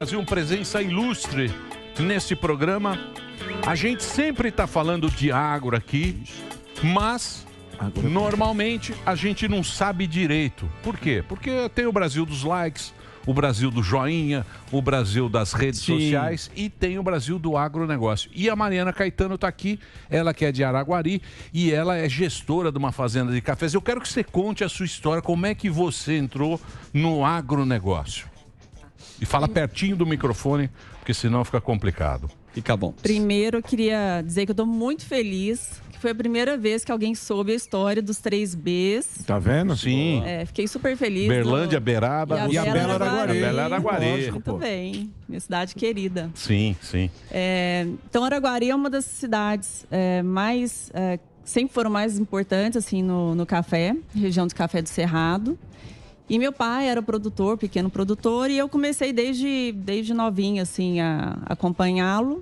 Brasil, uma presença ilustre nesse programa. A gente sempre está falando de agro aqui, mas normalmente a gente não sabe direito. Por quê? Porque tem o Brasil dos likes, o Brasil do joinha, o Brasil das redes sociais e tem o Brasil do agronegócio. E a Mariana Caetano está aqui, ela que é de Araguari e ela é gestora de uma fazenda de cafés. Eu quero que você conte a sua história, como é que você entrou no agronegócio. E fala pertinho do microfone, porque senão fica complicado. Fica bom. Primeiro, eu queria dizer que eu estou muito feliz, que foi a primeira vez que alguém soube a história dos 3Bs. Tá vendo? Sim. Fiquei super feliz. Berlândia, Beraba e a Bela Araguari. Bela Araguari. Muito bem. Minha cidade querida. Sim, sim. Então, Araguari é uma das cidades sempre foram mais importantes assim, no café, região de Café do Cerrado. E meu pai era produtor, pequeno produtor, e eu comecei desde novinha, assim, a acompanhá-lo.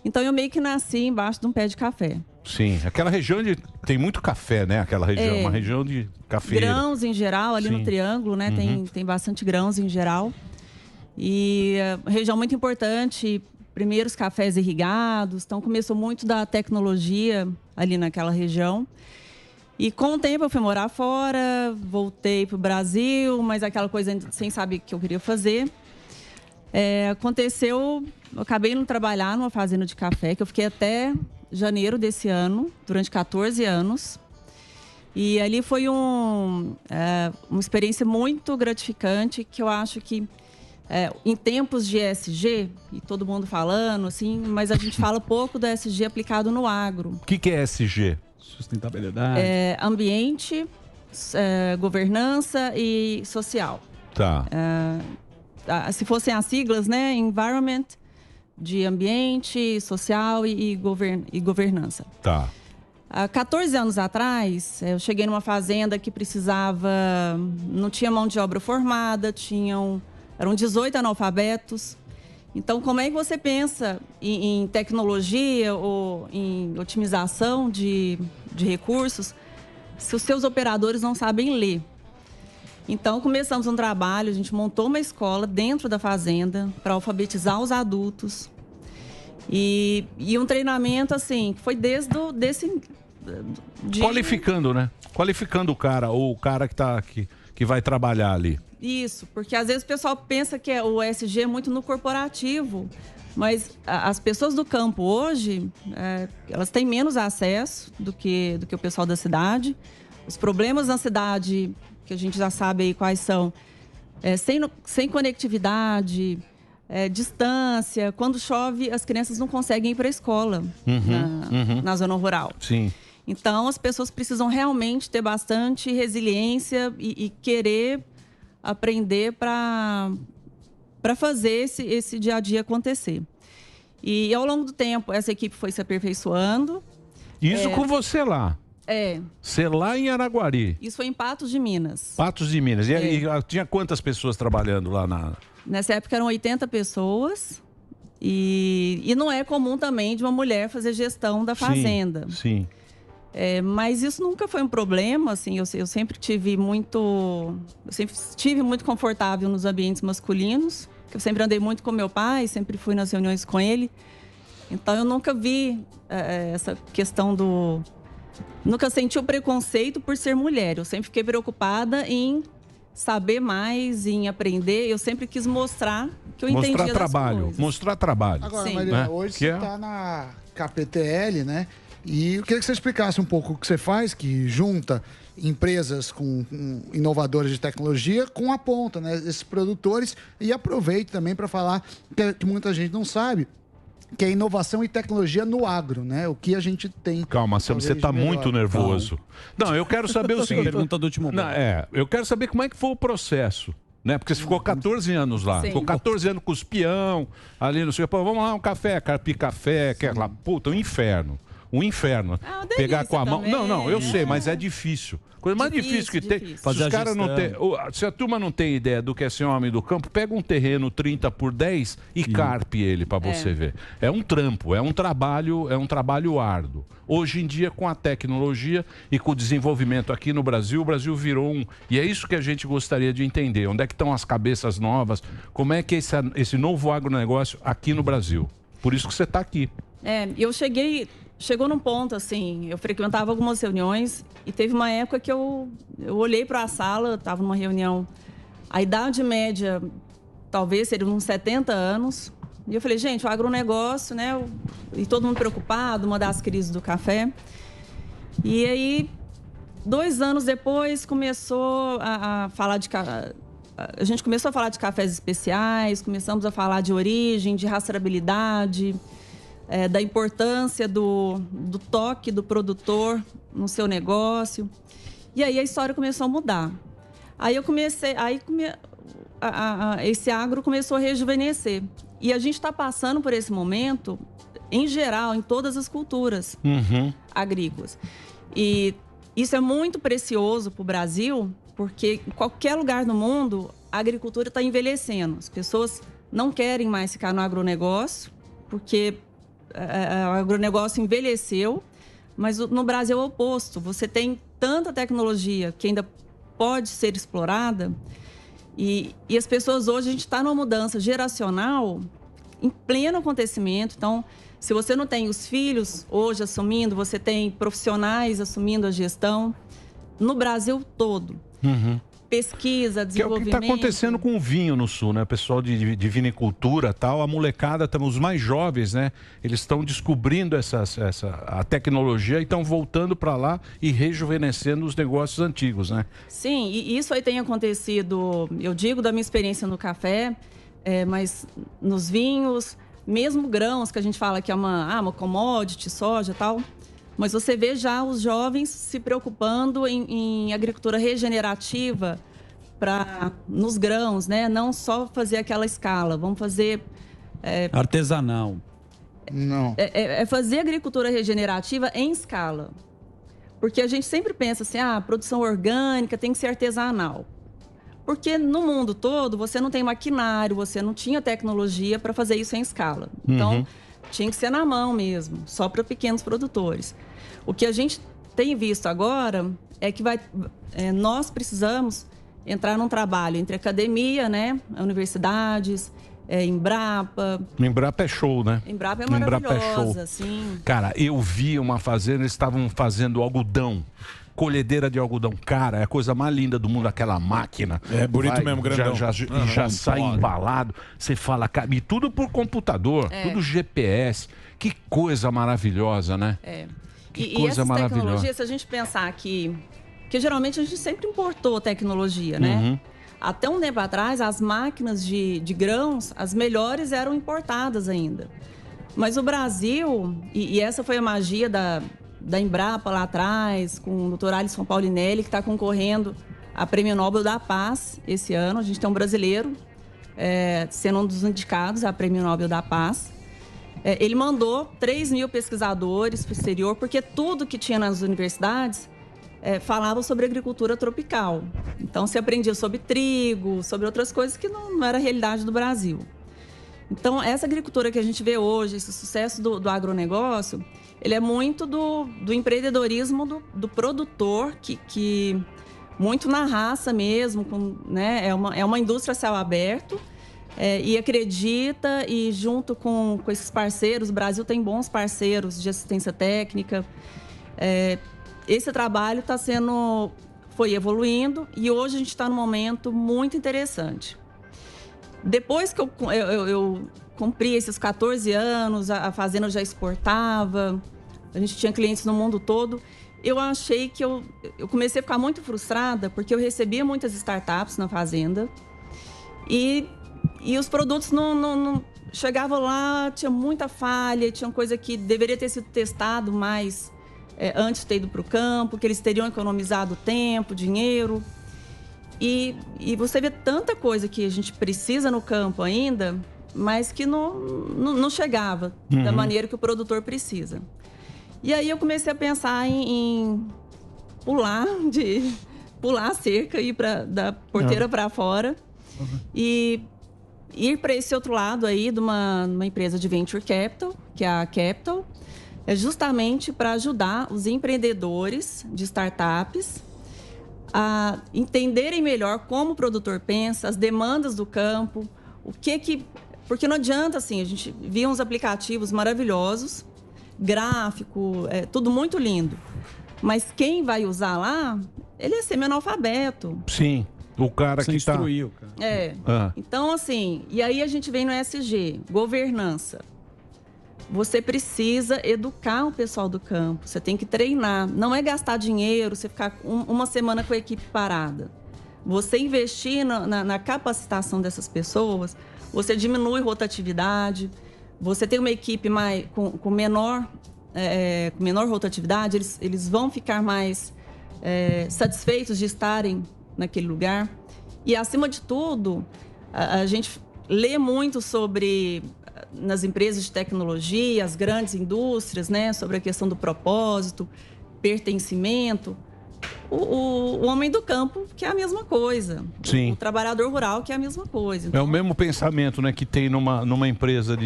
Então, eu meio que nasci embaixo de um pé de café. Sim, aquela região tem muito café, né? Aquela região, uma região de cafeira. Grãos em geral, ali no Triângulo, né? Tem bastante grãos em geral. E região muito importante, primeiros cafés irrigados. Então, começou muito da tecnologia ali naquela região. E com o tempo eu fui morar fora, voltei para o Brasil, mas aquela coisa sem saber o que eu queria fazer. Aconteceu, eu acabei indo trabalhar numa fazenda de café, que eu fiquei até janeiro desse ano, durante 14 anos. E ali foi uma experiência muito gratificante, que eu acho que em tempos de ESG, e todo mundo falando, assim, mas a gente fala pouco do ESG aplicado no agro. O que é ESG? Sustentabilidade. Ambiente, governança e social. Tá. Se fossem as siglas, né? Environment, de ambiente, social e governança. Tá. Há 14 anos atrás, eu cheguei numa fazenda que não tinha mão de obra formada, eram 18 analfabetos. Então, como é que você pensa em tecnologia ou em otimização de recursos se os seus operadores não sabem ler? Então, começamos um trabalho, a gente montou uma escola dentro da fazenda para alfabetizar os adultos. E um treinamento, assim, que foi Qualificando, né? Qualificando o cara, ou o cara que vai trabalhar ali. Isso, porque às vezes o pessoal pensa que o ESG é muito no corporativo, mas as pessoas do campo hoje, elas têm menos acesso do que o pessoal da cidade. Os problemas na cidade, que a gente já sabe aí quais são, sem conectividade, distância. Quando chove, as crianças não conseguem ir para a escola na zona rural. Sim. Então, as pessoas precisam realmente ter bastante resiliência e querer aprender para fazer esse dia a dia acontecer. E ao longo do tempo, essa equipe foi se aperfeiçoando. Isso com você lá? Você lá em Araguari? Isso foi em Patos de Minas. Patos de Minas. E tinha quantas pessoas trabalhando lá Nessa época eram 80 pessoas. E não é comum também de uma mulher fazer gestão da fazenda. Sim. Mas isso nunca foi um problema, assim, eu sempre estive muito confortável nos ambientes masculinos, eu sempre andei muito com meu pai, sempre fui nas reuniões com ele, então eu nunca vi essa questão nunca senti o preconceito por ser mulher, eu sempre fiquei preocupada em saber mais, em aprender, eu sempre quis mostrar que eu entendia das coisas. Mostrar trabalho. Agora, Mariana, hoje você está na KPTL, né? E eu queria que você explicasse um pouco o que você faz, que junta empresas com inovadoras de tecnologia com a ponta, né? Esses produtores. E aproveite também para falar que muita gente não sabe, que é inovação e tecnologia no agro, né? O que a gente tem... Calma, Sam, você está muito nervoso. Não, eu quero saber o seguinte... Pergunta do último bloco. Eu quero saber como é que foi o processo. Né? Porque você ficou 14 anos lá. Sim. Ficou 14 anos com os peão, ali no seu... Vamos lá, um café, carpir café, quer lá. Puta, um inferno. um inferno. Pegar com a mão. também. Não, eu sei, mas é difícil. Coisa mais difícil que tem. Se os caras não tem, se a turma não tem ideia do que é ser um homem do campo, pega um terreno 30 por 10 e carpe ele para você ver. É um trampo, é um trabalho árduo. Hoje em dia, com a tecnologia e com o desenvolvimento aqui no Brasil, o Brasil virou um... E é isso que a gente gostaria de entender. Onde é que estão as cabeças novas? Como é que é esse novo agronegócio aqui no Brasil? Por isso que você está aqui. Chegou num ponto, assim, eu frequentava algumas reuniões e teve uma época que eu olhei para a sala, estava numa reunião, a idade média talvez seria uns 70 anos, e eu falei, gente, o agronegócio, né, e todo mundo preocupado, uma das crises do café. E aí, 2 anos depois, começou a falar a gente começou a falar de cafés especiais, começamos a falar de origem, de rastreabilidade, da importância do toque do produtor no seu negócio. E aí a história começou a mudar. Aí esse agro começou a rejuvenescer. E a gente está passando por esse momento, em geral, em todas as culturas agrícolas. E isso é muito precioso para o Brasil, porque em qualquer lugar do mundo, a agricultura está envelhecendo. As pessoas não querem mais ficar no agronegócio, porque o agronegócio envelheceu, mas no Brasil é o oposto. Você tem tanta tecnologia que ainda pode ser explorada e as pessoas hoje, a gente está numa mudança geracional em pleno acontecimento. Então, se você não tem os filhos hoje assumindo, você tem profissionais assumindo a gestão no Brasil todo. Pesquisa, desenvolvimento. Que é o que está acontecendo com o vinho no Sul, né? O pessoal de vinicultura e tal, a molecada, os mais jovens, né? Eles estão descobrindo a tecnologia e estão voltando para lá e rejuvenescendo os negócios antigos, né? Sim, e isso aí tem acontecido, eu digo da minha experiência no café, mas nos vinhos, mesmo grãos, que a gente fala que é uma commodity, soja e tal. Mas você vê já os jovens se preocupando em agricultura regenerativa nos grãos, né? Não só fazer aquela escala, vamos fazer... artesanal. Não. Fazer agricultura regenerativa em escala. Porque a gente sempre pensa assim, a produção orgânica tem que ser artesanal. Porque no mundo todo, você não tem maquinário, você não tinha tecnologia para fazer isso em escala. Então... tinha que ser na mão mesmo, só para pequenos produtores. O que a gente tem visto agora é que nós precisamos entrar num trabalho entre academia, né, universidades, Embrapa. Embrapa é show, né? Embrapa é maravilhosa, sim. Cara, eu vi uma fazenda, eles estavam fazendo algodão. Colhedeira de algodão, cara, é a coisa mais linda do mundo, aquela máquina. É bonito mesmo, grandão. Já sai embalado, você fala, cara, e tudo por computador, tudo GPS. Que coisa maravilhosa, né? Que coisa essas maravilhosa. Tecnologias, se a gente pensar que geralmente a gente sempre importou tecnologia, né? Até um tempo atrás, as máquinas de grãos, as melhores eram importadas ainda. Mas o Brasil, e essa foi a magia da Embrapa lá atrás, com o Dr. Alisson Paulinelli, que está concorrendo a Prêmio Nobel da Paz esse ano. A gente tem um brasileiro sendo um dos indicados a Prêmio Nobel da Paz. Ele mandou 3 mil pesquisadores para o exterior, porque tudo que tinha nas universidades falava sobre agricultura tropical. Então, se aprendia sobre trigo, sobre outras coisas que não era a realidade do Brasil. Então, essa agricultura que a gente vê hoje, esse sucesso do agronegócio, ele é muito do empreendedorismo do produtor, que muito na raça mesmo, né? É uma indústria a céu aberto, e acredita, e junto com esses parceiros, o Brasil tem bons parceiros de assistência técnica. Esse trabalho foi evoluindo e hoje a gente está num momento muito interessante. Depois que eu cumpri esses 14 anos, a fazenda já exportava, a gente tinha clientes no mundo todo, eu achei que eu comecei a ficar muito frustrada, porque eu recebia muitas startups na fazenda e os produtos não chegavam lá, tinha muita falha, tinha coisa que deveria ter sido testado mais antes de ter ido para o campo, que eles teriam economizado tempo, dinheiro. E você vê tanta coisa que a gente precisa no campo ainda, mas que não chegava da maneira que o produtor precisa. E aí eu comecei a pensar em pular a cerca, ir da porteira para fora e ir para esse outro lado aí de uma empresa de Venture Capital, que é a Capital, justamente para ajudar os empreendedores de startups a entenderem melhor como o produtor pensa, as demandas do campo, porque não adianta, assim, a gente via uns aplicativos maravilhosos, gráfico, tudo muito lindo, mas quem vai usar lá, ele é semi-analfabeto. Sim, o cara que está... instruiu, cara. Então, assim, e aí a gente vem no ESG, governança. Você precisa educar o pessoal do campo, você tem que treinar. Não é gastar dinheiro, você ficar uma semana com a equipe parada. Você investir na capacitação dessas pessoas, você diminui rotatividade, você tem uma equipe com menor rotatividade, eles vão ficar mais satisfeitos de estarem naquele lugar. E, acima de tudo, a gente lê muito sobre... nas empresas de tecnologia, as grandes indústrias, né, sobre a questão do propósito, pertencimento. O homem do campo, que é a mesma coisa. Sim. O trabalhador rural, que é a mesma coisa. Então... É o mesmo pensamento, né, que tem numa empresa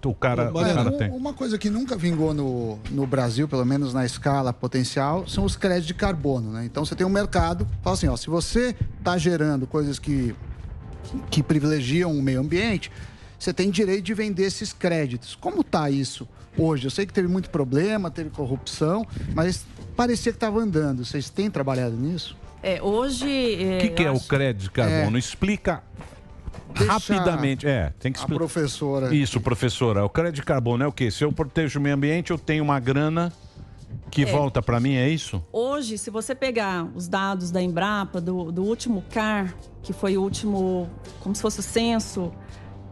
o cara tem. Uma coisa que nunca vingou no Brasil, pelo menos na escala potencial, são os créditos de carbono, né? Então você tem um mercado, fala assim, ó, se você está gerando coisas que privilegiam o meio ambiente, você tem direito de vender esses créditos. Como está isso hoje? Eu sei que teve muito problema, teve corrupção, mas parecia que estava andando. Vocês têm trabalhado nisso? Hoje... O que é o crédito de carbono? Explica rapidamente. Tem que explicar. A professora. Isso, professora. O crédito de carbono é o quê? Se eu protejo o meio ambiente, eu tenho uma grana que volta para mim, é isso? Hoje, se você pegar os dados da Embrapa, do último CAR, que foi o último, como se fosse o censo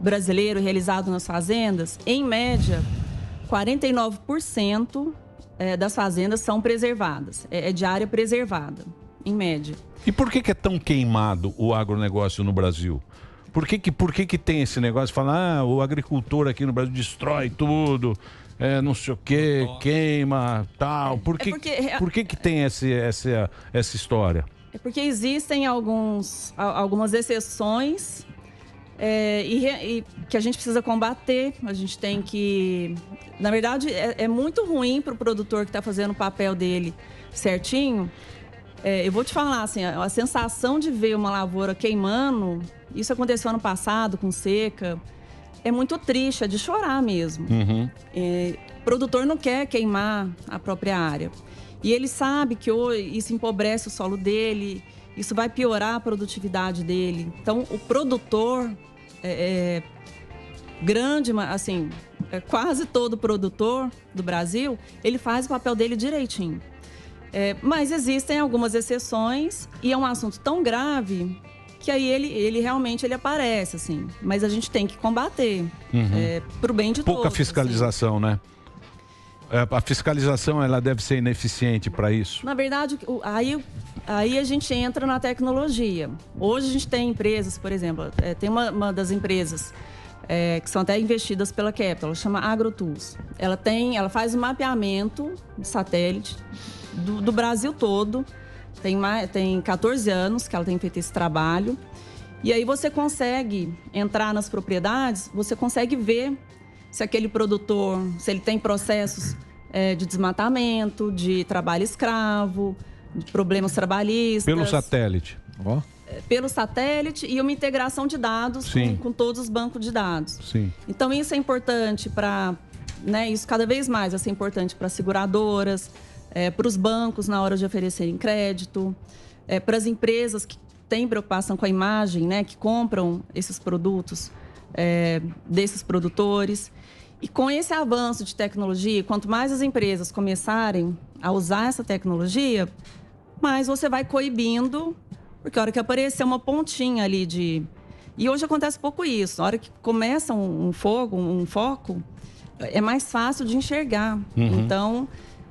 brasileiro realizado nas fazendas, em média, 49% das fazendas são preservadas. É de área preservada, em média. E por que é tão queimado o agronegócio no Brasil? Por que tem esse negócio de falar, o agricultor aqui no Brasil destrói tudo, não sei o quê, queima, tal. Por que tem essa história? É porque existem algumas exceções e que a gente precisa combater. A gente tem que... Na verdade, é muito ruim para o produtor que está fazendo o papel dele certinho. Eu vou te falar, assim, a sensação de ver uma lavoura queimando, isso aconteceu ano passado com seca, é muito triste, é de chorar mesmo. Uhum. O produtor não quer queimar a própria área. E ele sabe que isso empobrece o solo dele, isso vai piorar a produtividade dele. Então, o produtor grande, assim, quase todo produtor do Brasil, ele faz o papel dele direitinho. Mas existem algumas exceções e é um assunto tão grave que aí ele realmente aparece, assim. Mas a gente tem que combater para o bem de todos. Pouca fiscalização, assim, né? A fiscalização, ela deve ser ineficiente para isso? Na verdade, aí a gente entra na tecnologia. Hoje a gente tem empresas, por exemplo, tem uma das empresas que são até investidas pela Capital, ela chama AgroTools. Ela faz um mapeamento de satélite do Brasil todo. Tem 14 anos que ela tem feito esse trabalho. E aí você consegue entrar nas propriedades, você consegue ver se aquele produtor, se ele tem processos de desmatamento, de trabalho escravo, de problemas trabalhistas. Pelo satélite. Pelo satélite e uma integração de dados com todos os bancos de dados. Sim. Então isso é importante para... isso cada vez mais vai ser importante para seguradoras, para os bancos na hora de oferecerem crédito, para as empresas que têm preocupação com a imagem, que compram esses produtos desses produtores. E com esse avanço de tecnologia, quanto mais as empresas começarem a usar essa tecnologia, mais você vai coibindo, porque a hora que aparecer uma pontinha ali de... E hoje acontece pouco isso. A hora que começa um foco, é mais fácil de enxergar. Uhum. Então,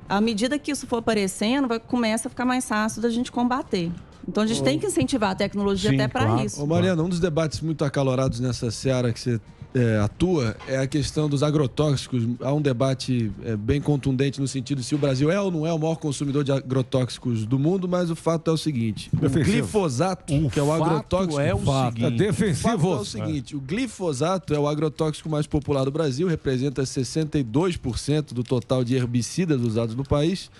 à medida que isso for aparecendo, começa a ficar mais fácil da gente combater. Então, a gente tem que incentivar a tecnologia até para isso. Mariana, um dos debates muito acalorados nessa seara que você atua é a questão dos agrotóxicos. Há um debate bem contundente no sentido de se o Brasil é ou não é o maior consumidor de agrotóxicos do mundo, mas o fato é o seguinte: o glifosato, que é o agrotóxico... É o seguinte, defensivo. O seguinte, o glifosato é o agrotóxico mais popular do Brasil, representa 62% do total de herbicidas usados no país.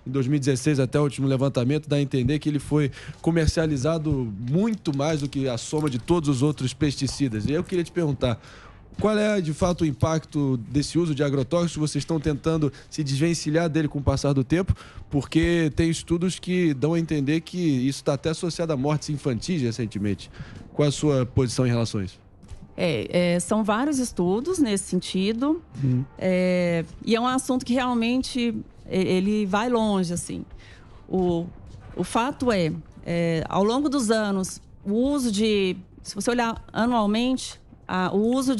Em 2016, até o último levantamento, dá a entender que ele foi comercializado muito mais do que a soma de todos os outros pesticidas. E eu queria te perguntar, qual é, de fato, o impacto desse uso de agrotóxicos? Vocês estão tentando se desvencilhar dele com o passar do tempo? Porque tem estudos que dão a entender que isso está até associado a mortes infantis recentemente. Qual é a sua posição em relação a isso? São vários estudos nesse sentido. E é um assunto que realmente... ele vai longe, assim. O fato ao longo dos anos, o uso de... Se você olhar anualmente, o uso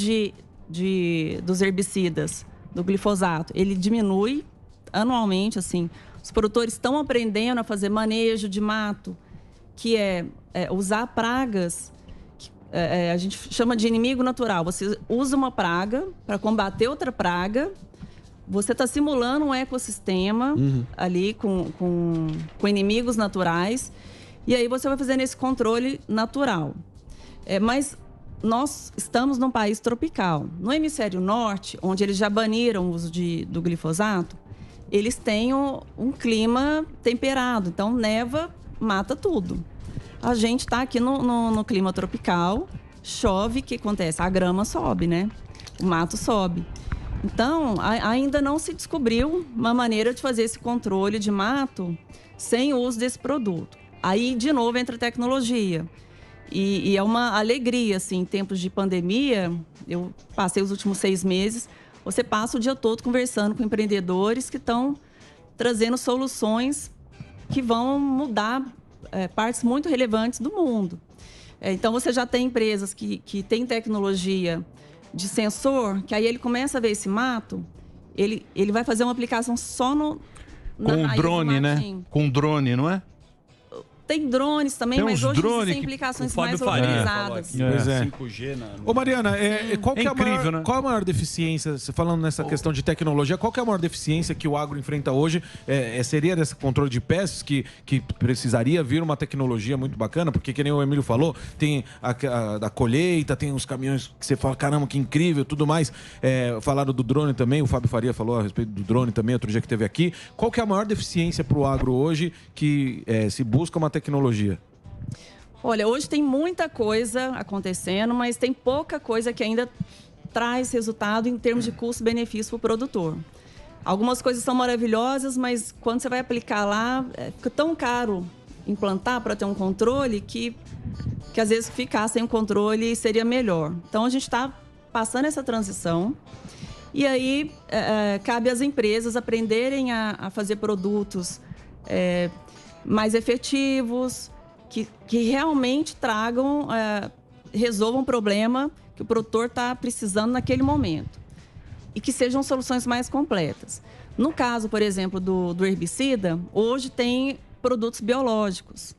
dos herbicidas, do glifosato, ele diminui anualmente, assim. Os produtores estão aprendendo a fazer manejo de mato, que é usar pragas, a gente chama de inimigo natural. Você usa uma praga para combater outra praga. Você está simulando um ecossistema ali com inimigos naturais. E aí você vai fazendo esse controle natural. Mas nós estamos num país tropical. No hemisfério norte, onde eles já baniram o uso do glifosato, eles têm um clima temperado. Então, neva, mata tudo. A gente está aqui no clima tropical, chove, o que acontece? A grama sobe, né? O mato sobe. Então, ainda não se descobriu uma maneira de fazer esse controle de mato sem o uso desse produto. Aí, de novo, entra a tecnologia. E é uma alegria, assim, em tempos de pandemia, eu passei os últimos 6 meses, você passa o dia todo conversando com empreendedores que estão trazendo soluções que vão mudar partes muito relevantes do mundo. Então, você já tem empresas que têm tecnologia de sensor, que aí ele começa a ver esse mato, ele vai fazer uma aplicação só com drone, né? Com drone, não é? Tem drones também, mas hoje isso tem implicações mais organizadas. 5G Ô Mariana, qual é incrível, né? Qual a maior deficiência, você falando nessa questão de tecnologia, qual que é a maior deficiência que o agro enfrenta hoje? Seria desse controle de pestes que precisaria vir uma tecnologia muito bacana? Porque, que nem o Emílio falou, tem a colheita, tem os caminhões que você fala, caramba, que incrível, tudo mais. Falaram do drone também, o Fábio Faria falou a respeito do drone também, outro dia que teve aqui. Qual que é a maior deficiência para o agro hoje que se busca uma tecnologia? Olha, hoje tem muita coisa acontecendo, mas tem pouca coisa que ainda traz resultado em termos de custo-benefício para o produtor. Algumas coisas são maravilhosas, mas quando você vai aplicar lá, fica tão caro implantar para ter um controle que às vezes ficar sem o controle seria melhor. Então, a gente está passando essa transição e aí cabe às empresas aprenderem a fazer produtos mais efetivos, que realmente resolvam um problema que o produtor está precisando naquele momento. E que sejam soluções mais completas. No caso, por exemplo, do herbicida, hoje tem produtos biológicos.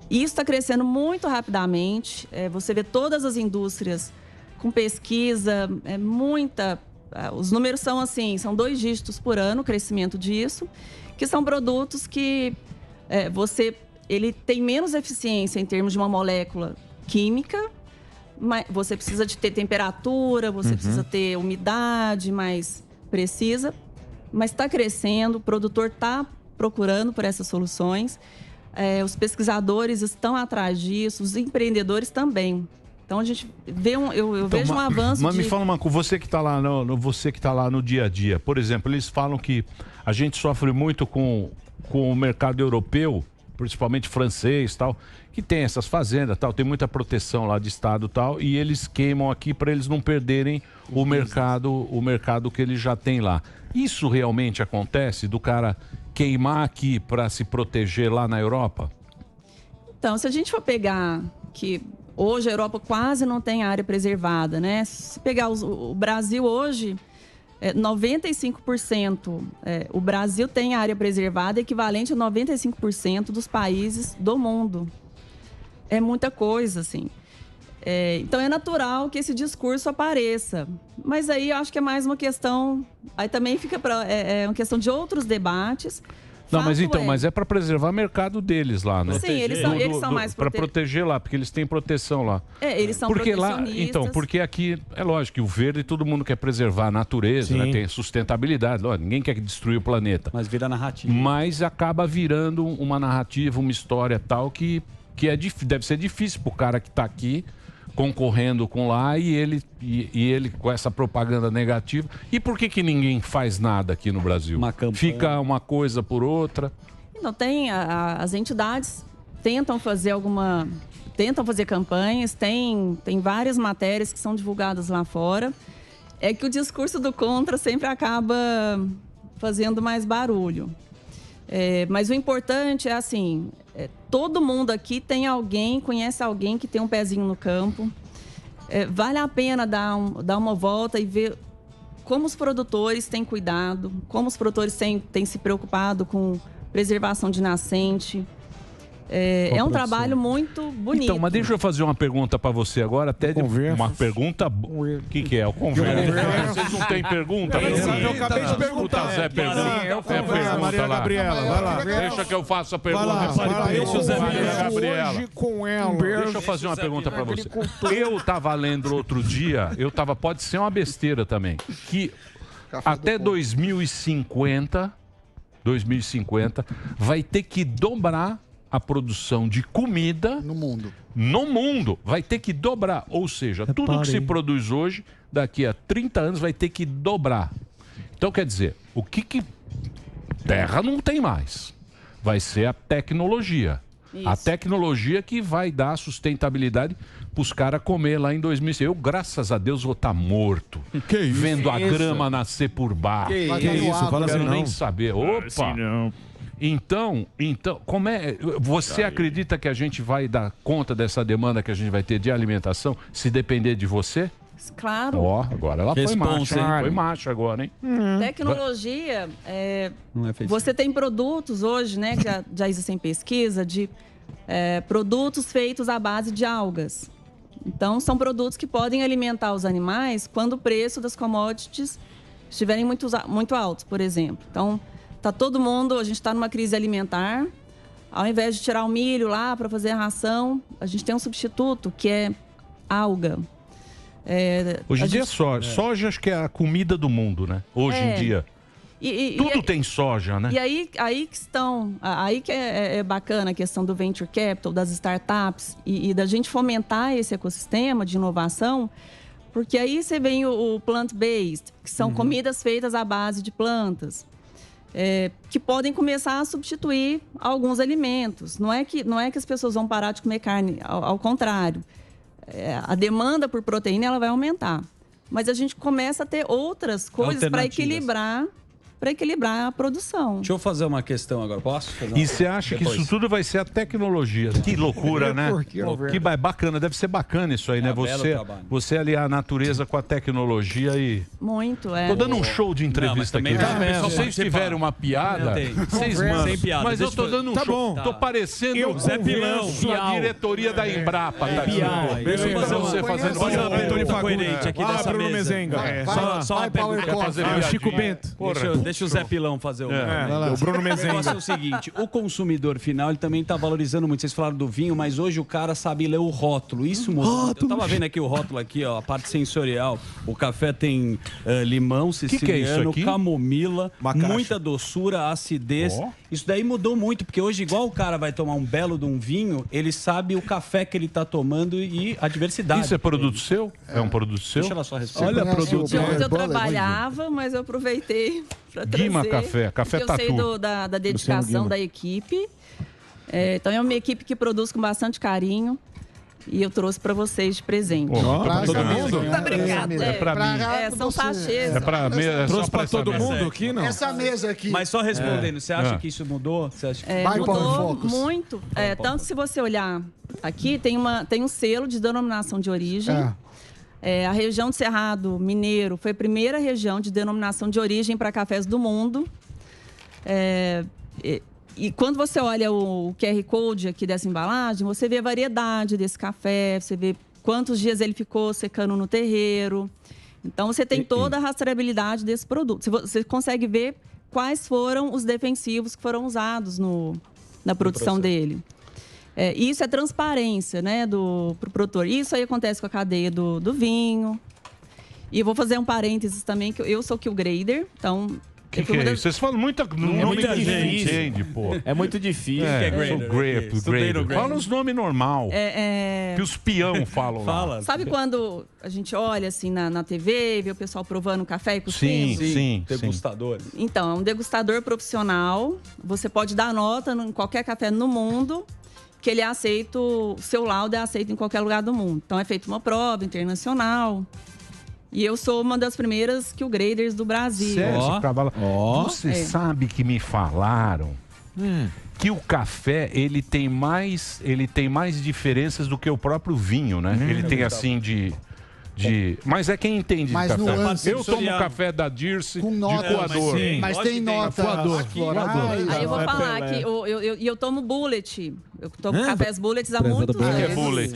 Isso está crescendo muito rapidamente. Você vê todas as indústrias com pesquisa, os números são assim, são 2 dígitos por ano o crescimento disso, que são produtos que ele tem menos eficiência em termos de uma molécula química, mas você precisa de ter temperatura, você precisa ter umidade mais precisa, mas está crescendo, o produtor está procurando por essas soluções, os pesquisadores estão atrás disso, os empreendedores também. Então a gente vê eu vejo um avanço. Mas me fala uma coisa, você que está lá no dia a dia, por exemplo, eles falam que a gente sofre muito com o mercado europeu, principalmente francês, tal, que tem essas fazendas, tal, tem muita proteção lá de estado, tal, e eles queimam aqui para eles não perderem o mercado que eles já têm lá. Isso realmente acontece do cara queimar aqui para se proteger lá na Europa? Então, se a gente for pegar que hoje a Europa quase não tem área preservada, né? Se pegar o Brasil hoje, 95%, o Brasil tem área preservada equivalente a 95% dos países do mundo. É muita coisa, assim. Então é natural que esse discurso apareça. Mas aí eu acho que é mais uma questão... Aí também fica uma questão de outros debates. Não, mas é para preservar o mercado deles lá, né? Sim, eles são mais para proteger lá, porque eles têm proteção lá. Eles são porque lá, protecionistas. então, porque aqui é lógico que o verde todo mundo quer preservar a natureza, né? Tem sustentabilidade, ninguém quer destruir o planeta. Mas vira narrativa. Mas acaba virando uma narrativa, uma história tal que deve ser difícil pro cara que está aqui concorrendo com lá e ele com essa propaganda negativa. E por que ninguém faz nada aqui no Brasil? Fica uma coisa por outra. Não tem, as entidades tentam fazer campanhas, tem várias matérias que são divulgadas lá fora. É que o discurso do contra sempre acaba fazendo mais barulho. Mas o importante é assim, todo mundo aqui conhece alguém que tem um pezinho no campo. Vale a pena dar uma volta e ver como os produtores têm cuidado, como os produtores têm se preocupado com preservação de nascente. É um trabalho muito bonito. Então, mas deixa eu fazer uma pergunta para você agora, até uma pergunta... O que é? O conversa. Vocês não têm pergunta? Eu acabei de perguntar. Zé pergunta. Maria Gabriela, vai lá. Deixa que eu faça a pergunta. Deixa o Zé Gabriela. Hoje com ela. Deixa eu fazer uma pergunta para você. Eu estava lendo outro dia, pode ser uma besteira também, que até 2050 vai ter que dobrar a produção de comida no mundo. No mundo vai ter que dobrar, ou seja, tudo que se produz hoje, daqui a 30 anos vai ter que dobrar. Então quer dizer, o que terra não tem mais. Vai ser a tecnologia. Isso. A tecnologia que vai dar sustentabilidade para os caras comer lá em 2006. Eu, graças a Deus, vou estar morto. Que isso? Vendo a grama nascer por baixo. Que isso? Fala assim, quero não. nem saber. Opa! Assim não. Então, como é? Você acredita que a gente vai dar conta dessa demanda que a gente vai ter de alimentação se depender de você? Claro. Agora ela foi macho, hein? Foi macho agora, hein? Tecnologia, você tem produtos hoje, né, que já existem pesquisa, de produtos feitos à base de algas. Então, são produtos que podem alimentar os animais quando o preço das commodities estiverem muito altos, por exemplo. Então, a gente está numa crise alimentar. Ao invés de tirar o milho lá para fazer a ração, a gente tem um substituto que é alga. Hoje em dia é soja. Soja acho que é a comida do mundo, né? Hoje em dia. Tudo tem soja, né? E aí que é bacana a questão do venture capital, das startups e da gente fomentar esse ecossistema de inovação, porque aí você vem o plant-based, que são comidas feitas à base de plantas. Que podem começar a substituir alguns alimentos. Não é que as pessoas vão parar de comer carne, ao contrário. A demanda por proteína ela vai aumentar. Mas a gente começa a ter outras coisas para equilibrar a produção. Deixa eu fazer uma questão agora, posso? E você acha que isso tudo vai ser a tecnologia? Que loucura, né? Que bacana, deve ser bacana isso aí, né? Você aliar a natureza com a tecnologia e... Muito, Tô dando um show de entrevista aqui. Se vocês tiverem uma piada, vocês mandam. Mas eu tô dando um show. Tô parecendo Zé Pilão. a diretoria da Embrapa. Deixa eu fazer uma pergunta coerente aqui dessa Bruno mesa. Mezenga. Só uma pergunta. Chico Bento. Deixa o Zé Pilão fazer o Bruno Mezenga. O negócio é o seguinte, o consumidor final ele também está valorizando muito. Vocês falaram do vinho, mas hoje o cara sabe ler o rótulo. Isso mudou. Eu tava vendo aqui o rótulo aqui, ó, a parte sensorial. O café tem limão siciliano, camomila, muita doçura, acidez. Isso daí mudou muito, porque hoje igual o cara vai tomar um belo de um vinho, ele sabe o café que ele está tomando e a diversidade. Isso é produto seu? É um produto seu? Deixa ela só responder. Olha, produto. Eu trabalhava, mas eu aproveitei para trazer. Guima Café Eu sei da dedicação da equipe. Então, é uma equipe que produz com bastante carinho. E eu trouxe para vocês de presente. Pra todo mundo? Tá brincado. É pra mim. São sachês. Trouxe pra todo mundo aqui, não? Essa mesa aqui. Mas só respondendo, você acha que isso mudou? Você acha que... Mudou muito. Tanto se você olhar aqui, tem um selo de denominação de origem. A região de Cerrado Mineiro foi a primeira região de denominação de origem para cafés do mundo. E quando você olha o QR Code aqui dessa embalagem, você vê a variedade desse café, você vê quantos dias ele ficou secando no terreiro. Então, você tem toda a rastreabilidade desse produto. Você consegue ver quais foram os defensivos que foram usados na produção dele. Isso é transparência, né, pro produtor. Isso aí acontece com a cadeia do vinho. E eu vou fazer um parênteses também, que eu sou kill grader, então... Que é isso? Vocês falam muita gente entende, pô. É muito difícil. Grader. Fala os nomes normal. Que os peão falam lá. Sabe quando a gente olha assim na TV, vê o pessoal provando café e cuspindo? Sim. Degustador. Então, é um degustador profissional. Você pode dar nota em qualquer café no mundo, que ele é aceito, o seu laudo é aceito em qualquer lugar do mundo. Então, é feita uma prova internacional. E eu sou uma das primeiras kill graders do Brasil. Sério? Você sabe que me falaram que o café ele tem mais diferenças do que o próprio vinho, né? Ele tem assim de... Mas é quem entende de café. Eu tomo café da Dirce de coador. Mas tem nota florais. Aí eu vou falar que eu tomo bullet. Eu tomo cafés bullets há muitos anos. O que é bullet?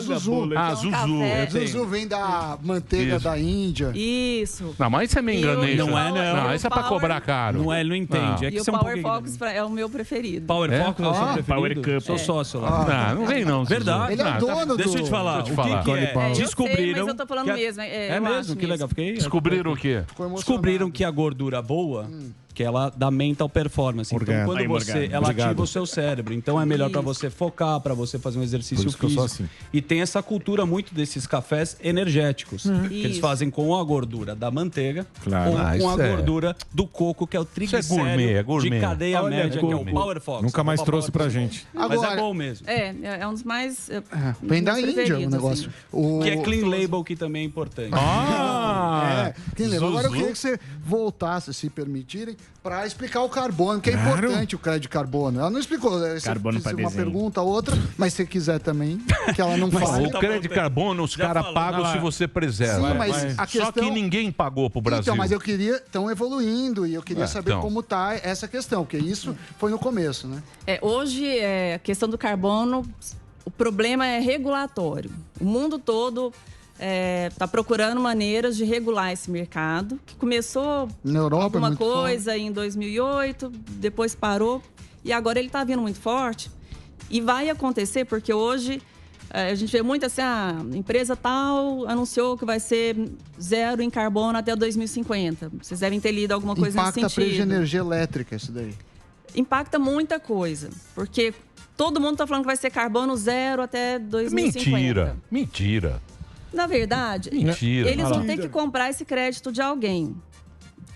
Zuzu. Zuzu. Zuzu vem da manteiga da Índia. Isso. Não, mas isso é me enganei. Não, isso é pra cobrar caro. Não é, ele não entende. E o Power Fox é o meu preferido. Power Fox é o seu preferido? Power Cup. Sou sócio lá. Não vem não. Verdade. Ele é dono Deixa eu te falar. O que é? Descobriram... Mas eu tô falando mesmo. É mesmo? Que legal. Descobriram o quê? Descobriram que a gordura boa... que ela dá mental performance. Então, quando ela ativa o seu cérebro. Então, é melhor para você focar, para você fazer um exercício físico. E tem essa cultura muito desses cafés energéticos, que eles fazem com a gordura da manteiga ou com a gordura do coco, que é o triglicérido de cadeia média, que é o Power Fox. Nunca mais trouxe pra gente. Mas é bom mesmo. É um dos mais... Vem da Índia o negócio. Que é clean label, que também é importante. Clean label. Agora eu queria que você voltasse, se permitirem, para explicar o carbono, que é importante o crédito de carbono. Ela não explicou. Carbono para uma desenho. pergunta, outra, mas se você quiser também, que ela não fala. O crédito de carbono, os caras pagam se você preserva. Sim, mas a questão... Só que ninguém pagou pro Brasil. Então, mas eu queria... Estão evoluindo e eu queria saber como está essa questão, porque isso foi no começo, né? Hoje, a questão do carbono, o problema é regulatório. O mundo todo... está procurando maneiras de regular esse mercado, que começou na Europa, alguma coisa em 2008, depois parou, e agora ele está vindo muito forte. E vai acontecer, porque hoje a gente vê muito assim, a empresa tal anunciou que vai ser zero em carbono até 2050. Vocês devem ter lido alguma coisa nesse sentido. Impacta a preço de energia elétrica isso daí? Impacta muita coisa, porque todo mundo está falando que vai ser carbono zero até 2050. Mentira. Na verdade, eles vão ter que comprar esse crédito de alguém.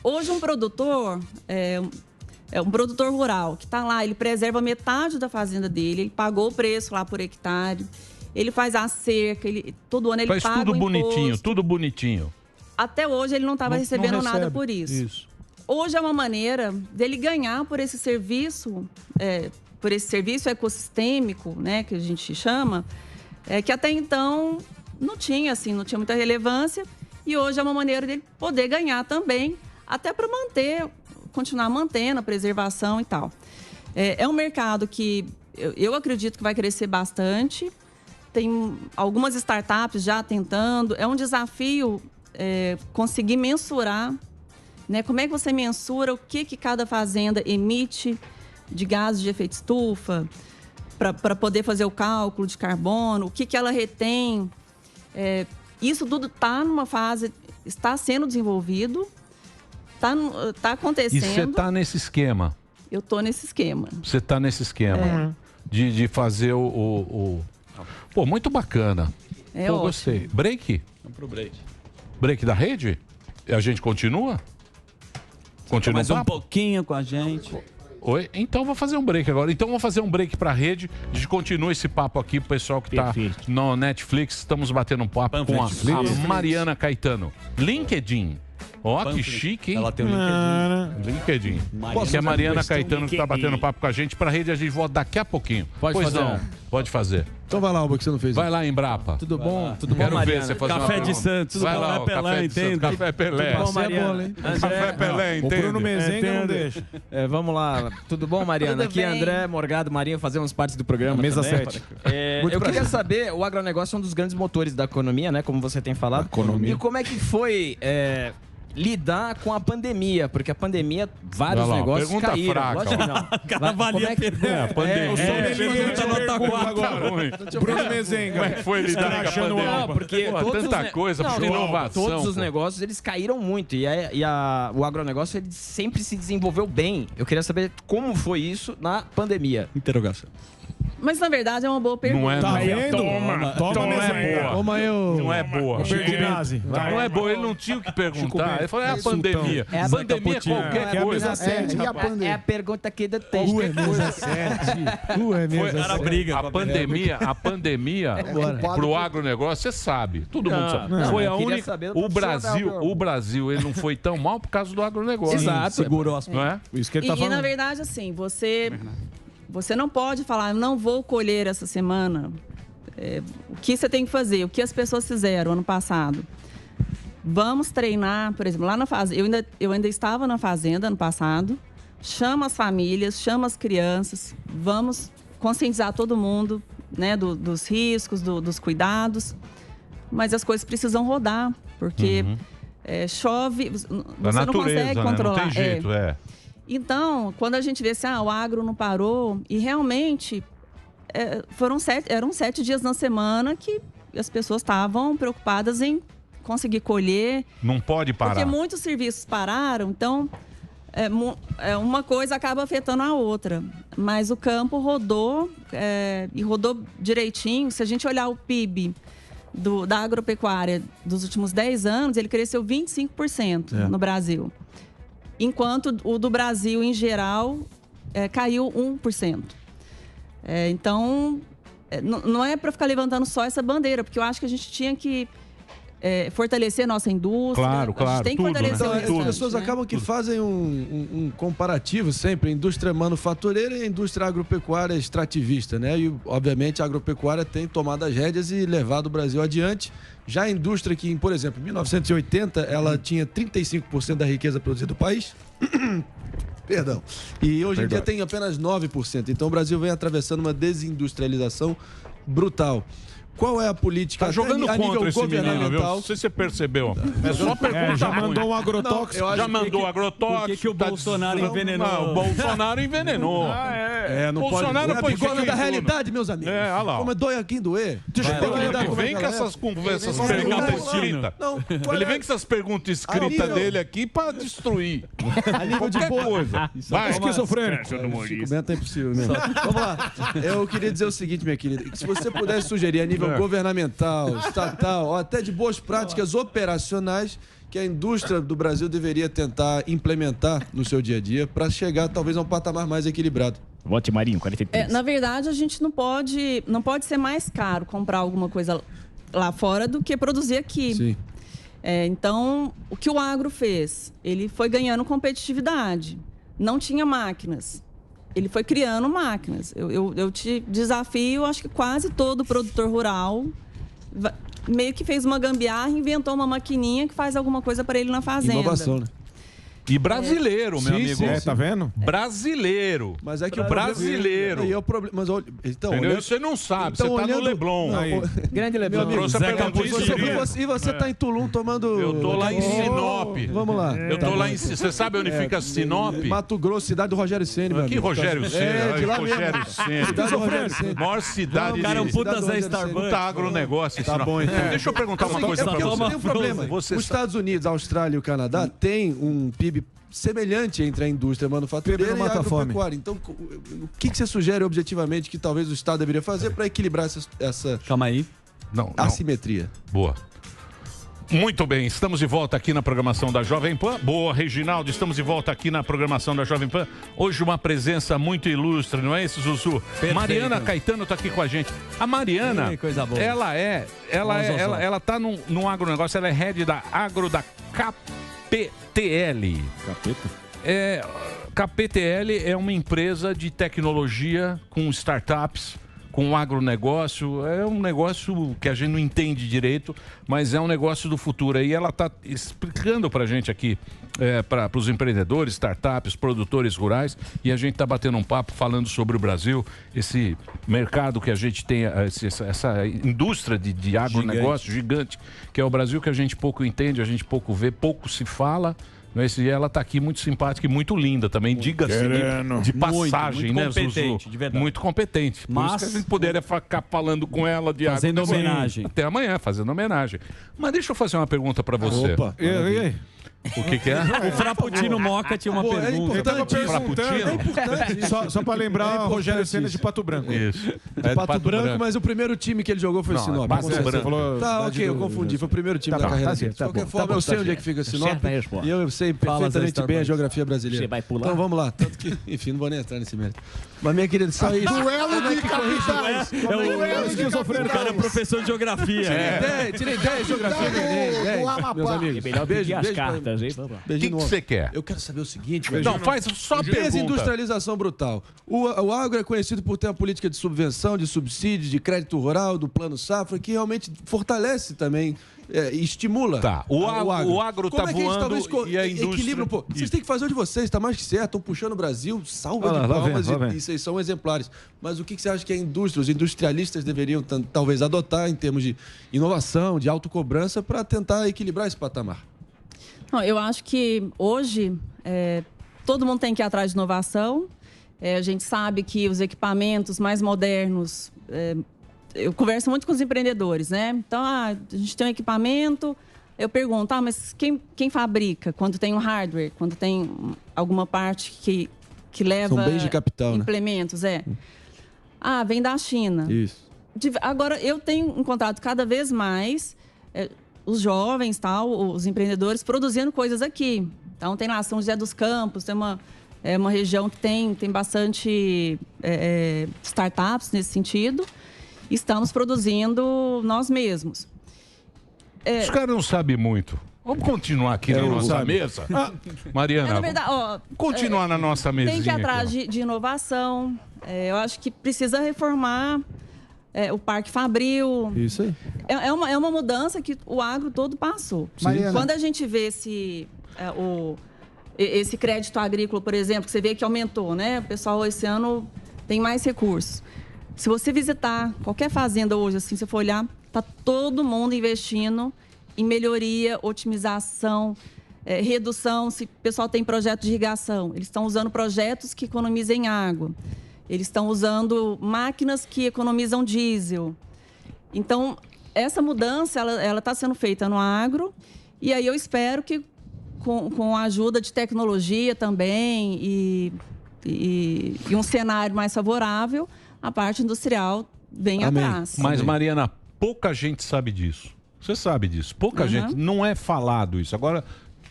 Hoje, um produtor, um produtor rural que está lá, ele preserva metade da fazenda dele, ele pagou o preço lá por hectare, ele faz a cerca, todo ano ele faz paga tudo o bonitinho, imposto. tudo bonitinho. Até hoje, ele não estava recebendo nada por isso. Hoje é uma maneira dele ganhar por esse serviço ecossistêmico, né, que a gente chama, que até então... não tinha muita relevância, e hoje é uma maneira dele poder ganhar também, até para continuar mantendo a preservação e tal. É um mercado que eu acredito que vai crescer bastante, tem algumas startups já tentando, é um desafio conseguir mensurar, né? Como é que você mensura o que cada fazenda emite de gases de efeito estufa, para poder fazer o cálculo de carbono, o que ela retém. Isso tudo está numa fase, está sendo desenvolvido, está acontecendo. E você está nesse esquema? Eu estou nesse esquema. Você está nesse esquema de fazer o... Pô, muito bacana. Pô, gostei. Break? Vamos pro break. Break da rede? E a gente continua? Continua mais um pouquinho com a gente. Oi? Então vou fazer um break agora. Então vou fazer um break pra rede. A gente continua esse papo aqui pro pessoal que tá no Netflix. Estamos batendo um papo com a Mariana Caetano. LinkedIn. Ó, que chique, hein? Ela tem um LinkedIn. Mariana Porque a Mariana Questão Caetano que tá LinkedIn. batendo papo com a gente pra rede, a gente volta daqui a pouquinho. Pode Pois fazer. não, pode fazer. Então vai lá, Alba, que você não fez. Vai lá, Embrapa. Tudo bom? Tudo bom, Quero ver Mariana? você fazer Café uma de pergunta. Santos, tudo Vai bom, lá, é o Pelé, Café de Santos, entende? Café Pelé. Tudo bom, Mariana? bola, hein? Café Pelé, O Bruno entende? Mezenga não deixa. Vamos lá, tudo bom, Mariana? Tudo Aqui é bem. André Morgado, Marinho, fazemos parte do programa. Mesa também. 7. Eu queria saber, o agronegócio é um dos grandes motores da economia, né? Como você tem falado. E como é que foi lidar com a pandemia? Porque a pandemia, vários Vai lá, negócios pergunta caíram. fraca, Lógico que não. Como é que... A pandemia. o sommelier tá nota 4 agora. Bruno Mezenga. Como é que foi lidar com a Escrachando pandemia? Não, porque Pô, todos tanta os coisa, não, inovação. Todos os pô. negócios, eles caíram muito. O agronegócio, ele sempre se desenvolveu bem. Eu queria saber como foi isso na pandemia. Interrogação. Mas, na verdade, é uma boa pergunta. Não é, Tá não. vendo? Toma, Toma, não é Mezenga. boa. Toma eu. Não é boa. Perginase. Não é boa, ele não tinha o que perguntar. Ele falou, é a pandemia. É a Pandemia é qualquer É a coisa. mesa 7, e a rapaz. pandemia? É a pergunta aqui do texto. Mesa 7. Mesa Cara 7. briga. A pandemia culpado pro por- agronegócio, você sabe. Todo mundo sabe. não, Foi a eu queria única. saber do O profissional, meu. Brasil, ele não foi tão mal por causa do agronegócio. Exato. Segurou as Não é? Isso que ele E, tá e, falando. na verdade, assim, você não pode falar, não vou colher essa semana. O que você tem que fazer? O que as pessoas fizeram ano passado? Vamos treinar, por exemplo, lá na fazenda. Eu ainda estava na fazenda ano passado. Chama as famílias, chama as crianças. Vamos conscientizar todo mundo, né, dos riscos, dos cuidados. Mas as coisas precisam rodar, porque chove, você Da não natureza, consegue né? controlar. Não tem jeito, Então, quando a gente vê assim, o agro não parou, e realmente eram 7 dias na semana que as pessoas estavam preocupadas em conseguir colher. Não pode parar. Porque muitos serviços pararam, então uma coisa acaba afetando a outra. Mas o campo rodou, e rodou direitinho. Se a gente olhar o PIB da agropecuária dos últimos 10 anos, ele cresceu 25% no Brasil. Enquanto o do Brasil, em geral, caiu 1%. Então, não é para ficar levantando só essa bandeira, porque eu acho que a gente tinha que fortalecer a nossa indústria. Claro, A gente tem que tudo, fortalecer né? o Então, restante, as pessoas né? acabam que fazem um comparativo sempre, indústria manufatureira e indústria agropecuária extrativista, né? E, obviamente, a agropecuária tem tomado as rédeas e levado o Brasil adiante. Já a indústria que, por exemplo, em 1980, ela tinha 35% da riqueza produzida do país. Perdão. E hoje em dia tem apenas 9%. Então o Brasil vem atravessando uma desindustrialização brutal. Qual é a política Tá jogando a nível contra esse menino, viu? governamental? Não sei se você percebeu. É só pergunta Já ruim. mandou um agrotóxico. Não, eu Já acho mandou Por agrotóxico. que o Bolsonaro envenenou? Não, o Bolsonaro envenenou. não Bolsonaro pode. põe É fogo em da tudo. realidade, meus amigos. Olha lá. Como dói a quem doer. Deixa eu Ele lidar com vem a com galera. essas conversas, Não, perguntas não, escritas. não, qual Ele é? vem com essas perguntas A escritas nível- dele aqui pra destruir. A nível de Qualquer boa. coisa. Vai. Esquizofrênico. Chico Bento é impossível mesmo. Vamos lá. Eu queria dizer o seguinte, minha querida. Que se você pudesse sugerir a nível governamental, estatal, ou até de boas práticas operacionais que a indústria do Brasil deveria tentar implementar no seu dia a dia para chegar talvez a um patamar mais equilibrado. Vote Marinho, 43. Na verdade, a gente não pode ser mais caro comprar alguma coisa lá fora do que produzir aqui. Sim. Então, o que o agro fez? Ele foi ganhando competitividade. Não tinha máquinas. Ele foi criando máquinas. Eu te desafio, acho que quase todo produtor rural meio que fez uma gambiarra e inventou uma maquininha que faz alguma coisa para ele na fazenda. Inovação, né? E brasileiro, meu amigo. Tá vendo? Brasileiro. Mas é que o Brasileiro. Aí é o problema. Mas olha, então, Entendeu? olhando- Você não sabe, então, você tá no olhando- Leblon. Não, Aí. Grande Meu Leblon. amigo, Trouxe a Zeca pergunta Puxa, escrita. e você tá em Tulum tomando. Eu tô lá em Sinop. Vamos lá. Eu tô lá em... Você sabe onde fica Sinop? Mato Grosso, cidade do Rogério Ceni, meu Que amigo. Rogério Ceni? É, de lá mesmo. Rogério Ceni. Cidade do Rogério Ceni. Maior cidade Cara, um de... puta Cidade do Zé Rogério Starbucks. Puta agronegócio. Tá Sinop. bom, então. Deixa eu perguntar uma coisa É pra porque você. tem um problema. Você Os sabe- Estados Unidos, a Austrália e o Canadá têm um PIB semelhante entre a indústria manufatureira PIB não e a mata a fome. agropecuária. Então, o que você sugere objetivamente que talvez o Estado deveria fazer para equilibrar essa Calma aí. Não, não. assimetria? Boa. Muito bem, estamos de volta aqui na programação da Jovem Pan. Boa, Reginaldo, estamos de volta aqui na programação da Jovem Pan. Hoje uma presença muito ilustre, não é isso, Zuzu? Perfeito. Mariana Caetano está aqui com a gente. A Mariana, Ih, coisa boa. ela tá num agronegócio, ela é head da Agro da KPTL. KPTL é uma empresa de tecnologia com startups, com agronegócio. É um negócio que a gente não entende direito, mas é um negócio do futuro. E ela está explicando para a gente aqui, para os empreendedores, startups, produtores rurais, e a gente está batendo um papo falando sobre o Brasil, esse mercado que a gente tem, essa indústria de agronegócio gigante, que é o Brasil, que a gente pouco entende, a gente pouco vê, pouco se fala. E ela está aqui muito simpática e muito linda também, diga-se de passagem, muito né, competente, Zuzu? de verdade. Muito competente. Por Mas- isso que a gente poderia ficar falando com ela de Fazendo água. homenagem. Até amanhã, fazendo homenagem. Mas deixa eu fazer uma pergunta para você. Opa. E aí? O que é? O Frappuccino Moca tinha uma pergunta. Eu tava perguntando. Frappuccino? Só pra lembrar, Rogério Ceni de Pato Branco. Isso. De Pato Branco, mas o primeiro time que ele jogou foi o Não, Sinop. Pato Com certeza. Branco. Falou Tá, cidade ok, eu do- confundi. Foi o primeiro time Tá da bom, carreira tá dele. certo, tá De qualquer bom, forma, tá eu bom, sei tá onde é que fica Sinop. Certa resposta. E eu sei Fala, perfeitamente Zé bem a Starbucks. geografia brasileira. Você vai pular? Então vamos lá. Tanto que, enfim, não vou nem entrar nesse mérito. Mas, minha querida, só isso. Duelo de capitais. O esquizofrênico, cara, é professor de geografia. Tirei 10 de geografia, ganhei 10. do Amapá. Meus amigos. Melhor pedir as beijo pra- cartas, hein? Vamos lá. O que beijinho no ombro. você quer? Eu quero saber o seguinte, Não, faz só a pergunta. desindustrialização brutal. O agro é conhecido por ter uma política de subvenção, de subsídio, de crédito rural, do Plano Safra, que realmente fortalece também e estimula Tá, o agro Como tá é que a gente voando talvez e a indústria- equilibra um pouco? Vocês Isso. têm que fazer o de vocês, está mais que certo, estão puxando o Brasil, salva Olha lá, de lá vem, palmas lá vem. e vocês são exemplares. Mas o que você acha que a indústria, os industrialistas deveriam talvez adotar em termos de inovação, de autocobrança, para tentar equilibrar esse patamar? Não, eu acho que hoje todo mundo tem que ir atrás de inovação. A gente sabe que os equipamentos mais modernos. Eu converso muito com os empreendedores, né? Então, a gente tem um equipamento. Eu pergunto, mas quem fabrica? Quando tem um hardware, quando tem alguma parte que leva São bens de capital, né? implementos, vem da China. Isso. Agora, eu tenho encontrado cada vez mais os jovens, os empreendedores, produzindo coisas aqui. Então, tem lá São José dos Campos, tem uma região que tem bastante startups nesse sentido. Estamos produzindo nós mesmos. Os caras não sabem muito. Vamos continuar aqui na nossa mesa? Mariana, Na verdade, continuar na nossa mesinha. tem que ir aqui, atrás ó. de inovação. Eu acho que precisa reformar o Parque Fabril. Isso aí. É uma mudança que o agro todo passou. Mariana. Quando a gente vê esse crédito agrícola, por exemplo, que você vê que aumentou, né? O pessoal esse ano tem mais recursos. Se você visitar qualquer fazenda hoje, assim, se você for olhar, tá todo mundo investindo em melhoria, otimização, redução. Se o pessoal tem projeto de irrigação, eles estão usando projetos que economizem água. Eles estão usando máquinas que economizam diesel. Então, essa mudança, ela está sendo feita no agro. E aí eu espero que, com a ajuda de tecnologia também e um cenário mais favorável, a parte industrial venha atrás. Mas, Mariana, pouca gente sabe disso. Você sabe disso. Pouca gente. Não é falado isso. Agora,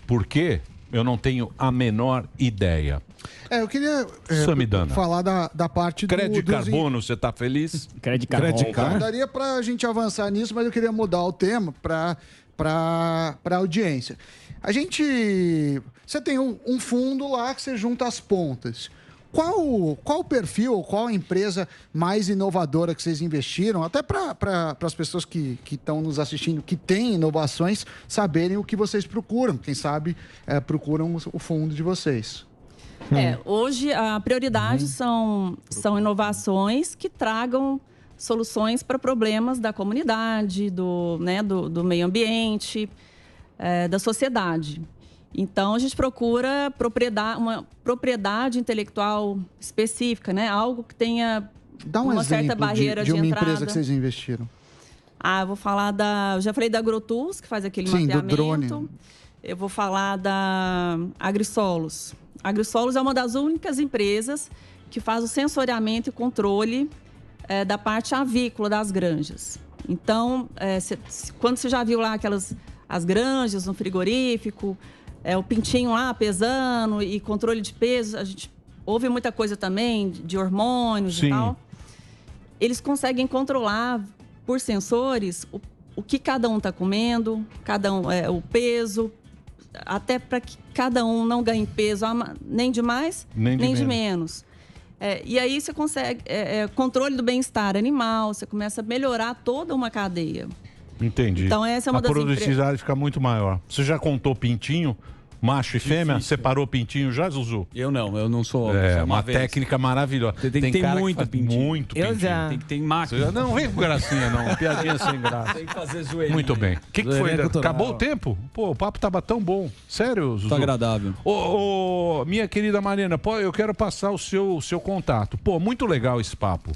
por quê? Eu não tenho a menor ideia. Eu queria Samidana. falar da parte Crédito de dos carbono, você está feliz? Crédito carbono. Daria para a gente avançar nisso, mas eu queria mudar o tema para a audiência. Você tem um fundo lá que você junta as pontas. Qual o perfil ou qual a empresa mais inovadora que vocês investiram? Até para as pessoas que estão nos assistindo, que têm inovações, saberem o que vocês procuram. Quem sabe procuram o fundo de vocês. Hoje a prioridade são inovações que tragam soluções para problemas da comunidade, do meio ambiente, da sociedade. Então, a gente procura uma propriedade intelectual específica, né? Algo que tenha Dá um uma exemplo certa barreira de uma entrada. empresa que vocês investiram. Eu vou falar eu já falei da AgroTools, que faz aquele Sim, do mapeamento. drone. Eu vou falar da AgriSolos. A AgriSolos é uma das únicas empresas que faz o sensoriamento e controle da parte avícola das granjas. Então, quando você já viu lá as granjas no frigorífico, o pintinho lá pesando e controle de peso, a gente ouve muita coisa também de hormônios Sim. e tal. Eles conseguem controlar por sensores o que cada um está comendo, o peso, até para que cada um não ganhe peso nem de mais, nem de menos. E aí você consegue controle do bem-estar animal, você começa a melhorar toda uma cadeia. Entendi. Então essa é uma a das produtividade fica muito maior. Você já contou pintinho? Macho e fêmea? Separou pintinho já, Zuzu? Eu não sou homem. É só uma vez. técnica maravilhosa. Tem que ter cara muito faz pintinho. Muito Eu pintinho. já. Tem que ter máquina. Não vem com gracinha, não. Piadinha sem graça. Tem que fazer zoeirinha. Muito bem. O que foi? Zoeirinha cultural. Acabou o tempo? Pô, o papo tava tão bom. Sério, Zuzu? Tá agradável. Minha querida Mariana, pô, eu quero passar o seu contato. Pô, muito legal esse papo.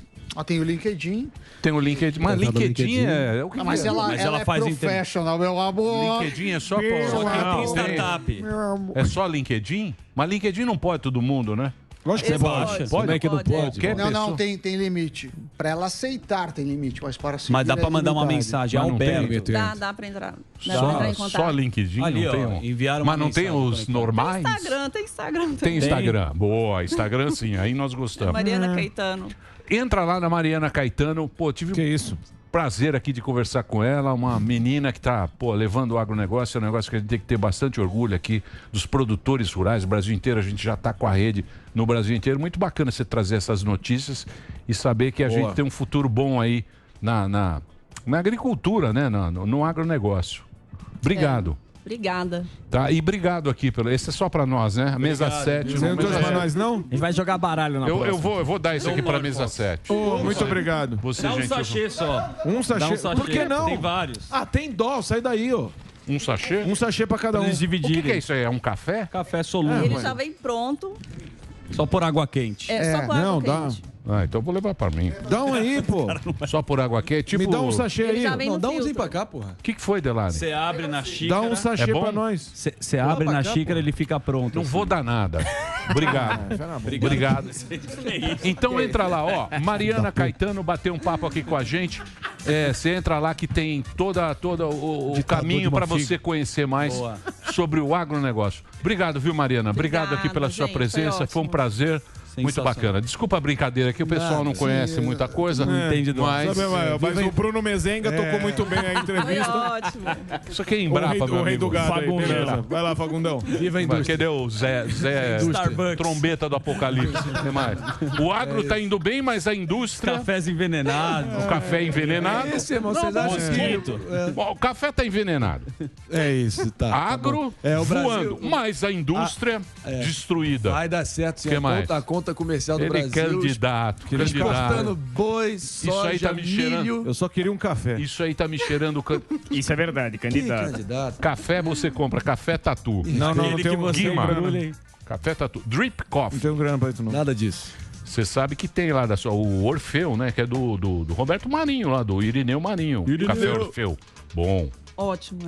Tem o LinkedIn. Tem o LinkedIn. Mas LinkedIn é... O que Mas que é? ela é faz professional, meu amor. LinkedIn é só... Pô, Tem startup. É só LinkedIn? Mas LinkedIn não pode todo mundo, né? Lógico que Esse você baixa. pode. Pode? Como é que não pode? Qualquer Não, pessoa. tem limite. Pra ela aceitar tem limite, mas para seguir Mas dá pra é mandar uma ilimitado. mensagem. Mas não tem Alberto. Dá para entrar. Dá pra entrar em contato. Só LinkedIn? Ali, não ó, tem um... enviaram Mas uma não tem mensagem os conectada. normais? Tem Instagram Tem também. Instagram. Boa, Instagram sim. Aí nós gostamos. Mariana Caetano. Entra lá na Mariana Caetano. Pô, tive Que isso? prazer aqui de conversar com ela, uma menina que está levando o agronegócio, é um negócio que a gente tem que ter bastante orgulho aqui dos produtores rurais, do Brasil inteiro, a gente já está com a rede no Brasil inteiro. Muito bacana você trazer essas notícias e saber que a gente tem um futuro bom aí na agricultura, né? No agronegócio. Obrigado. Obrigada. Tá? E obrigado aqui pelo. Esse é só para nós, né? A mesa 7. Você não trouxe pra nós, não? A gente vai jogar baralho na Eu próxima. vou dar isso aqui para a mesa 7. Muito obrigado. Você, Dá um gente, sachê só. Um sachê. Dá um sachê. Por que não? Tem vários. Ah, tem dó. Sai daí, ó. um sachê? Um sachê pra cada Pra um. eles O que dividirem. é isso aí? É um café? Café solúvel. Ele já vem pronto. Só por água quente. Só com não, água dá. quente. Então eu vou levar para mim. Dá um aí, pô. Só por água quente. Tipo, Me dá um sachê Ele aí. já vem no Dá umzinho filtro. pra cá, porra. O que foi, Delari? Você abre na Dá xícara. um sachê É bom? pra nós. Você abre na xícara, ele fica pronto. Não vou dar nada. Obrigado. Obrigado. Então entra lá, ó. Mariana Caetano bateu um papo aqui com a gente. Você entra lá que tem todo o caminho para você conhecer mais sobre o agronegócio. Obrigado, viu, Mariana? Obrigado aqui pela sua gente, presença. Foi um prazer. Muito Sensacional. bacana. Desculpa a brincadeira que o pessoal não conhece muita coisa. Não entende do mas Mas o Bruno Mezenga tocou muito bem a Foi entrevista. ótimo. isso aqui é embrapa, meu O rei do amigo. gado aí, Fagundão. beleza. Vai lá, Fagundão. Viva a Mas indústria. cadê o Zé Starbucks. trombeta do apocalipse? O que mais? O agro tá indo bem, mas a indústria... Cafés envenenados. O café é envenenado. Esse, irmão, vocês acham Mosquito. Bom, o café tá envenenado. É isso, tá. Agro É, o voando, Brasil- mas a indústria destruída. Vai dar certo, sim. Que mais? A conta comercial do Ele é Brasil. candidato. Exportando bois, soja, aí tá me cheirando. milho. Eu só queria um café. Isso aí tá me cheirando... Isso é verdade, Que candidato. Café você compra, café tatu. Não Aquele tem que um você Guima. embrulha, hein? Café tatu. Drip Coffee. Não tem um grana pra isso, não. Nada disso. Você sabe que tem lá o Orfeu, né? Que é do Roberto Marinho, lá, do Irineu Marinho. Café Orfeu. Bom, Ótimo,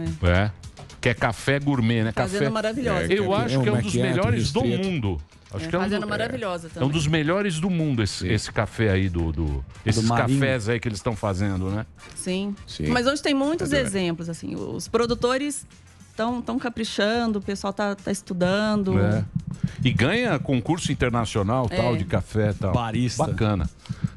que é café gourmet, né? Fazenda Café. maravilhosa. Eu acho que é um dos macchiato melhores do restrito. mundo. Acho que é um, Fazenda maravilhosa é um também. dos melhores do mundo esse café aí esses Marinho. cafés aí que eles estão fazendo, né? Sim. Sim. Mas hoje tem muitos exemplos, assim. Os produtores estão caprichando, o pessoal tá estudando. É. E ganha concurso internacional, tal, de café e tal. Barista. Bacana.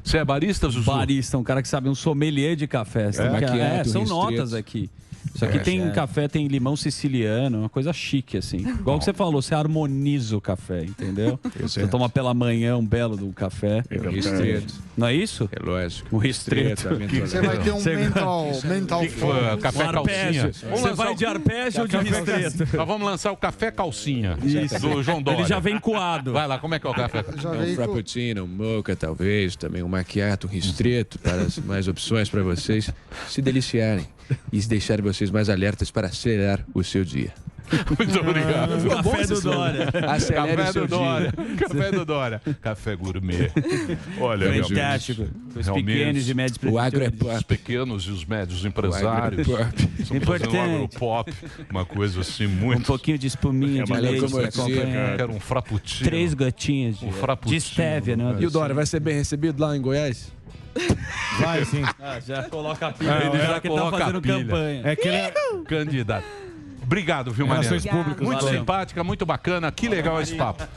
Você é barista, Zuzu? Barista, um cara que sabe, um sommelier de café. São Macchiato, são restrito. notas aqui. Isso aqui tem café, tem limão siciliano, uma coisa chique, assim. Igual que você falou, você harmoniza o café, entendeu? Você toma pela manhã um belo do café. Restrito. Não é isso? É lógico. Um restrito. Você vai ter um mental phone. Café Um arpégio. calcinha. Você vai de arpégio ou de restrito? Nós vamos lançar o café calcinha Isso. do João Dória. Ele já vem coado. Vai lá, como é que é o café? Já Um veio com... frappuccino, um mocha, talvez, também um macchiato restrito, para mais opções para vocês se deliciarem e se deixarem vocês mais alertas para acelerar o seu dia. Muito obrigado. Café do Dória. Acelere Café o seu do Dória. dia. Café do Dória. Café gourmet. Olha, Fantástico. Os realmente, pequenos e médios O agro é produtores. os pequenos e os médios empresários. O agro é pop. Estão fazendo um Importante. agropop, uma coisa assim Um muito... pouquinho de espuminha de uma leite pra locomotiva, acompanhar. Quero um frappuccino. 3 gotinhas de frappuccino, estévia, né? E o Dória vai ser bem recebido lá em Goiás? Vai, sim. Já coloca a pilha. Ele já já que ele tá coloca a fazendo pilha. campanha. É que ele é Candidato. Obrigado, viu, Mariana? Relações Públicas. Muito Valeu. simpática, muito bacana. Que legal esse papo.